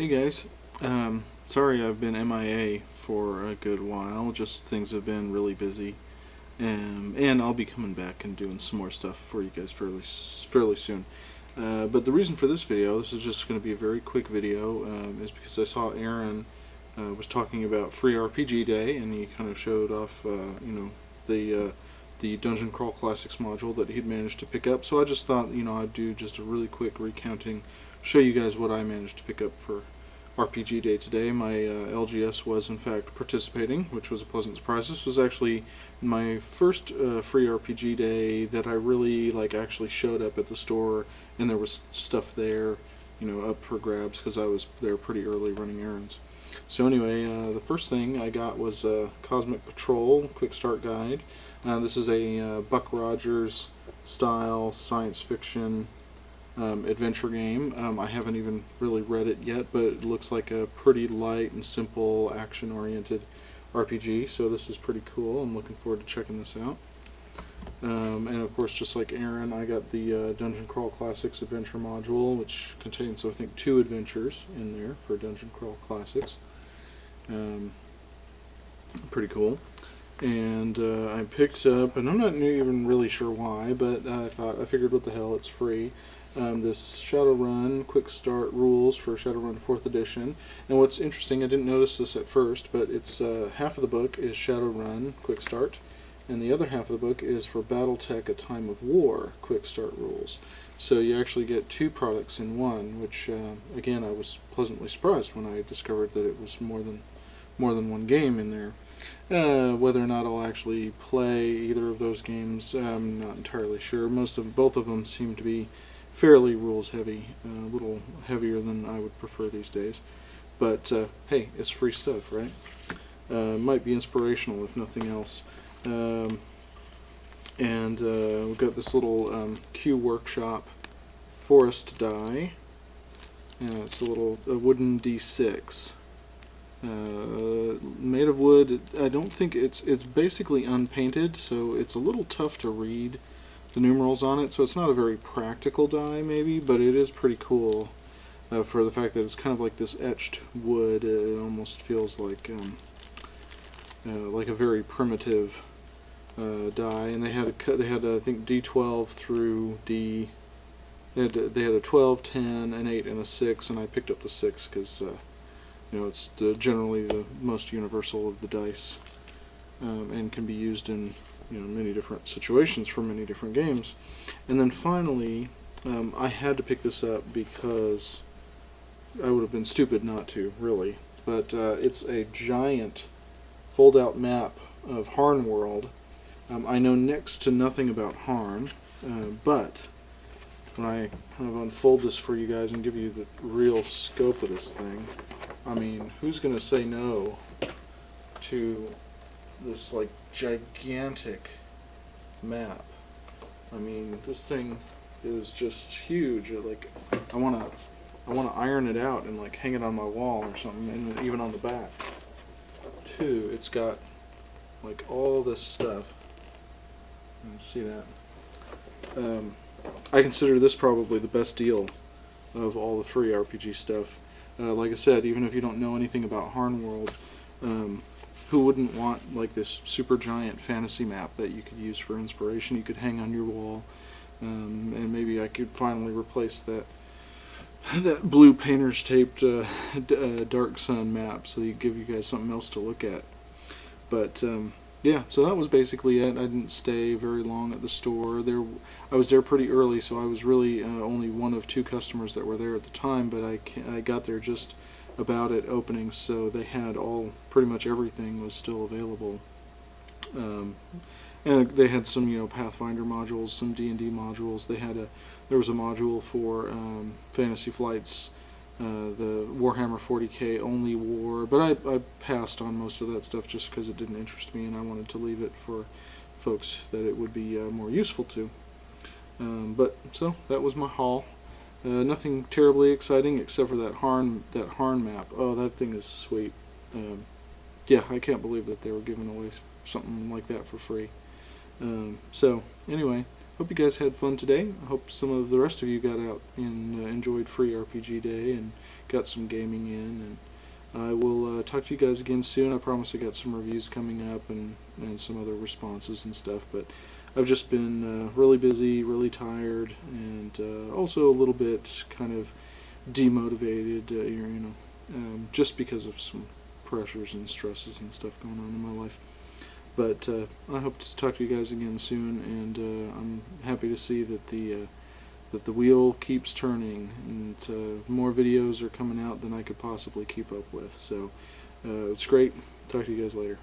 Hey guys, sorry I've been MIA for a good while, just things have been really busy, and I'll be coming back and doing some more stuff for you guys fairly soon. But the reason for this video, this is just going to be a very quick video, is because I saw Aaron was talking about Free RPG Day, and he kind of showed off, the Dungeon Crawl Classics module that he'd managed to pick up. So I just thought, I'd do just a really quick recounting, show you guys what I managed to pick up for RPG Day today. My LGS was in fact participating, which was a pleasant surprise. This was actually my first free RPG Day that I really actually showed up at the store, and there was stuff there, up for grabs because I was there pretty early running errands. So anyway, the first thing I got was Cosmic Patrol Quick Start Guide. This is a Buck Rogers style science fiction adventure game. I haven't even really read it yet, but it looks like a pretty light and simple action-oriented RPG, so this is pretty cool. I'm looking forward to checking this out. And of course, just like Aaron, I got the Dungeon Crawl Classics Adventure module, which contains, I think, 2 adventures in there for Dungeon Crawl Classics. Pretty cool. And I picked up, and I'm not even really sure why, but I figured, what the hell, it's free. This Shadowrun Quick Start Rules for Shadowrun 4th Edition. And what's interesting, I didn't notice this at first, but it's half of the book is Shadowrun Quick Start, and the other half of the book is for BattleTech A Time of War Quick Start Rules. So you actually get 2 products in one, which again, I was pleasantly surprised when I discovered that it was more than one game in there. Whether or not I'll actually play either of those games, I'm not entirely sure. Both of them seem to be fairly rules heavy, a little heavier than I would prefer these days. But hey, it's free stuff, right? Might be inspirational if nothing else. And we've got this little Q Workshop Forest die. It's a wooden D6. Made of wood. I don't think it's basically unpainted, so it's a little tough to read the numerals on it, so it's not a very practical die maybe, but it is pretty cool for the fact that it's kind of like this etched wood. It almost feels like a very primitive die. And they had I think D12 through D. They had a 12, 10, an 8, and a 6, and I picked up the 6 because it's generally the most universal of the dice, and can be used in many different situations for many different games. And then finally, I had to pick this up because I would have been stupid not to, really. But it's a giant fold-out map of Harn World. I know next to nothing about Harn, but when I kind of unfold this for you guys and give you the real scope of this thing, I mean, who's going to say no to this gigantic map? I mean, this thing is just huge. I want to iron it out and hang it on my wall or something, and even on the back too. It's got all this stuff. You can see that. I consider this probably the best deal of all the free RPG stuff. Like I said, even if you don't know anything about Harn World, who wouldn't want this super giant fantasy map that you could use for inspiration? You could hang on your wall, and maybe I could finally replace that blue painter's taped Dark Sun map, so you give you guys something else to look at. But yeah, so that was basically it. I didn't stay very long at the store. I was there pretty early, so I was really only one of 2 customers that were there at the time, but I got there just about at opening, so they had pretty much everything was still available. And they had some, Pathfinder modules, some D&D modules. There was a module for Fantasy Flight's the Warhammer 40k only war, but I passed on most of that stuff just because it didn't interest me, and I wanted to leave it for folks that it would be more useful to. But so that was my haul. Nothing terribly exciting except for that Harn map. Oh, that thing is sweet. Yeah, I can't believe that they were giving away something like that for free. So anyway, hope you guys had fun today. I hope some of the rest of you got out and enjoyed Free RPG Day and got some gaming in. And I will talk to you guys again soon. I promise I got some reviews coming up and some other responses and stuff. But I've just been really busy, really tired, and also a little bit kind of demotivated, just because of some pressures and stresses and stuff going on in my life. But I hope to talk to you guys again soon, and I'm happy to see that the wheel keeps turning, and more videos are coming out than I could possibly keep up with. So it's great. Talk to you guys later.